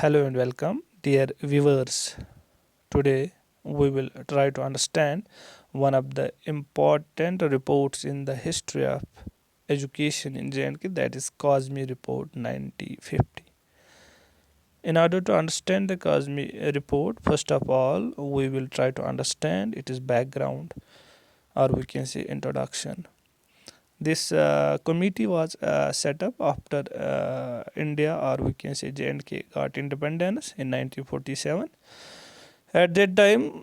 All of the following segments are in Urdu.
Hello and welcome, dear viewers. Today we will try to understand one of the important reports in the history of education in J&K, that is COSME report 1950. In order to understand the COSME report, first of all, we will try to understand its background, or we can say introduction. This committee was set up after India, or we can say J&K, got independence in 1947. At that time,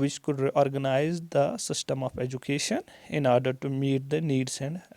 which could organize the system of education in order to meet the needs and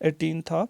18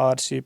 RC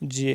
GA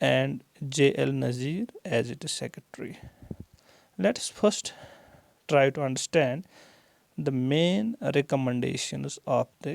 and JL Nazir as its secretary. Let us first try to understand the main recommendations of the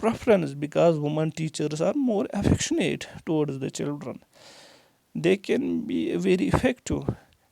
preference because women teachers are more affectionate towards the children. They can be very effective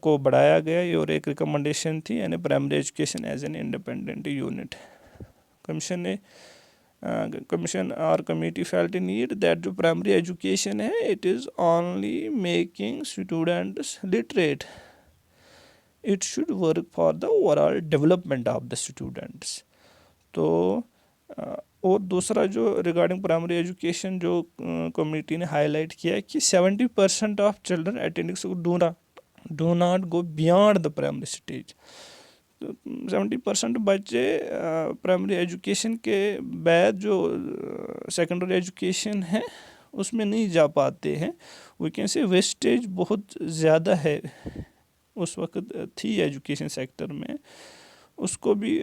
کو بڑھایا گیا، یہ اور ایک ریکمنڈیشن تھی، یعنی primary education as an independent unit. Commission اور کمیٹی فیلٹ نیڈ دیٹ جو پرائمری ایجوکیشن ہے it is only making students literate, it should work for the over all development of the students. تو اور دوسرا جو ریگارڈنگ پرائمری ایجوکیشن جو کمیٹی نے ہائی لائٹ کیا کہ 70% of children attending school do not go beyond the primary stage. 70% بچے پرائمری ایجوکیشن کے بعد جو سیکنڈری ایجوکیشن ہے اس میں نہیں جا پاتے ہیں. وی کین سے ویسٹیج بہت زیادہ ہے اس وقت تھی ایجوکیشن سیکٹر میں، اس کو بھی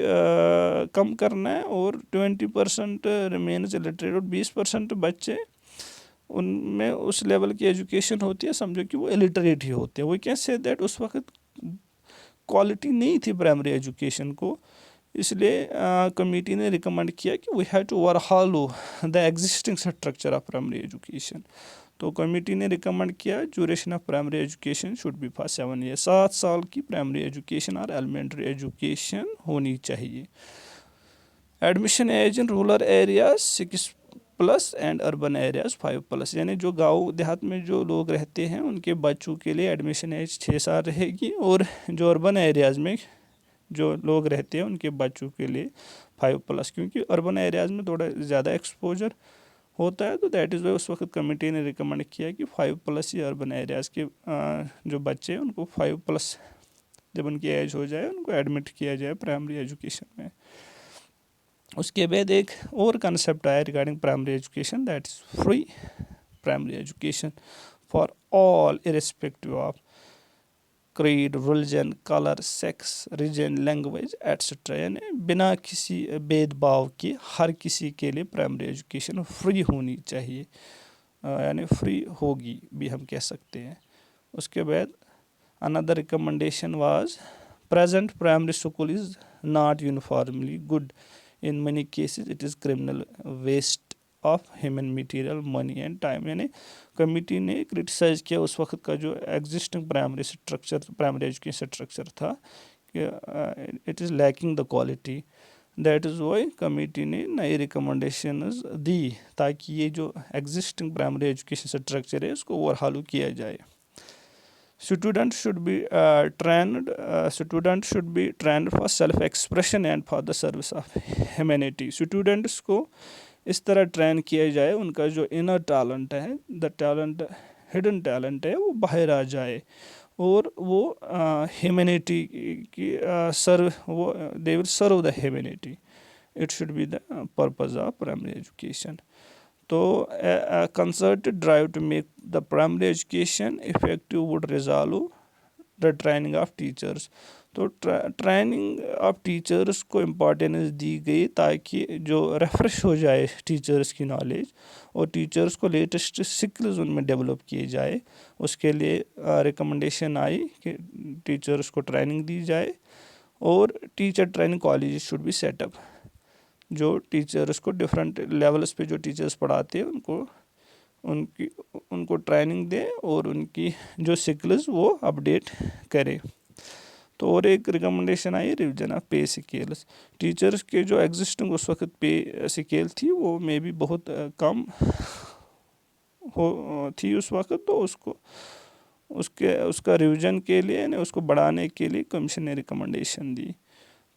کم کرنا ہے. اور 20% ریمینز الٹریٹ، اور 20% بچے ان میں اس لیول کی ایجوکیشن ہوتی ہے سمجھو کہ وہ الٹریٹ ہی ہوتے ہیں. وی کین سے دیٹ اس وقت کوالٹی نہیں تھی پرائمری ایجوکیشن کو، اس لیے کمیٹی نے ریکمنڈ کیا کہ we have to overhaul the existing structure of primary education. تو کمیٹی نے ریکمنڈ کیا duration of primary education should be for 7 years، 7 سال کی پرائمری ایجوکیشن اور ایلیمنٹری ایجوکیشن ہونی چاہیے. Admission age in rural areas 6+ and urban areas 5+، یعنی جو گاؤں دیہات میں جو لوگ رہتے ہیں ان کے بچوں کے لیے ایڈمیشن ایج 6 سال رہے گی، اور جو اربن ایریاز میں جو لوگ رہتے ہیں ان کے بچوں کے لیے 5+، کیونکہ اربن ایریاز میں تھوڑا زیادہ ایکسپوجر ہوتا ہے. تو دیٹ از وائی اس وقت کمیٹی نے ریکمنڈ کیا کہ 5+ ہی اربن ایریاز کے جو بچے ہیں ان کو 5+ جب ان کی ایج ہو جائے ان کو ایڈمٹ کیا جائے پرائمری ایجوکیشن میں. اس کے بعد ایک اور کنسیپٹ آیا regarding primary education, that is free primary education for all irrespective of creed, religion, colour, sex, region, language etcetera, یعنی بنا کسی بید بھاؤ کے ہر کسی کے لیے پرائمری ایجوکیشن فری ہونی چاہیے، یعنی فری ہوگی بھی ہم کہہ سکتے ہیں. اس کے بعد another recommendation was present primary school is not uniformly good. In many cases it is criminal waste of human material, money and time. یعنی کمیٹی نے کرٹیسائز کیا اس وقت کا جو ایگزسٹنگ پرائمری ایجوکیشن اسٹرکچر تھا کہ it is lacking the quality. That is why committee نے نئی ریکمنڈیشنز دی تاکہ یہ جو ایگزسٹنگ پرائمری ایجوکیشن اسٹرکچر ہے اس کو اوور ہالو کیا جائے. Students should be trained for self-expression and for the service of humanity. Students کو اس طرح ٹرین کیا جائے ان کا جو انر ٹیلنٹ ہے، دا ٹیلنٹ ہڈن ٹیلنٹ ہے وہ باہر آ جائے، اور وہ ہیومینٹی کی وہ they will serve the humanity. It should be the purpose of primary education. تو concerted drive to make the primary education effective would resolve the training of teachers. تو ٹریننگ آف ٹیچرس کو امپورٹینس دی گئی تاکہ جو ریفریش ہو جائے ٹیچرس کی نالج، اور ٹیچرس کو لیٹسٹ سکلز ان میں ڈیولپ کیے جائے. اس کے لیے ریکمنڈیشن آئی کہ ٹیچرس کو ٹریننگ دی جائے، اور teacher training colleges should be set up. جو ٹیچرس کو ڈفرینٹ لیولس پہ جو ٹیچرس پڑھاتے ہیں ان کو ٹریننگ دے اور ان کی جو سکلز وہ اپڈیٹ کرے. تو اور ایک recommendation I revision of pay scales. Teachers کے جو ایگزسٹنگ اس وقت پے اسکیل تھی وہ میں بھی بہت کم تھی اس وقت، تو اس کا ریویژن کے لیے یعنی اس کو بڑھانے کے لیے کمیشن نے ریکمنڈیشن دی.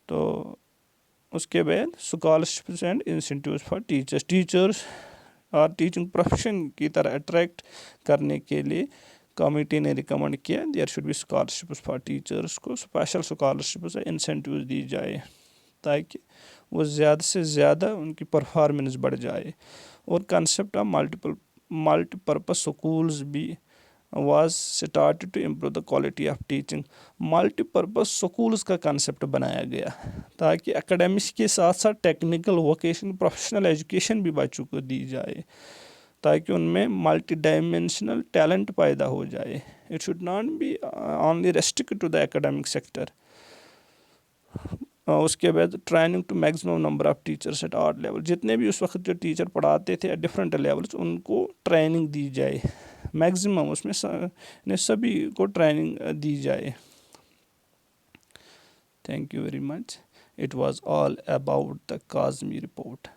تو اس کے بعد scholarships and incentives for teachers اور ٹیچنگ پروفیشن کی طرح اٹریکٹ کرنے کے لیے کمیٹی نے ریکمنڈ کیا there should be scholarships for teachers کو اسپیشل اسکالرشپس اور انسینٹیوز دی جائے تاکہ وہ زیادہ سے زیادہ ان کی پرفارمنس بڑھ جائے. اور concept of multi purpose schools بھی was started to improve the quality of teaching. Multi purpose schools کا کنسیپٹ بنایا گیا تاکہ اکیڈمکس کے ساتھ ساتھ ٹیکنیکل، ووکیشنل، پروفیشنل ایجوکیشن بھی بچوں کو دی جائے تاکہ ان میں ملٹی ڈائمینشنل ٹیلنٹ پیدا ہو جائے. It should not be only restrict to the academic sector. اس کے بعد training to maximum number of teachers at all level. جتنے بھی اس وقت جو ٹیچر پڑھاتے تھے ایٹ ڈفرینٹ لیولس ان کو ٹریننگ دی جائے میکزیمم اس میں سبھی کو ٹریننگ دی جائے. Thank you very much. It was all about the Kazmi report.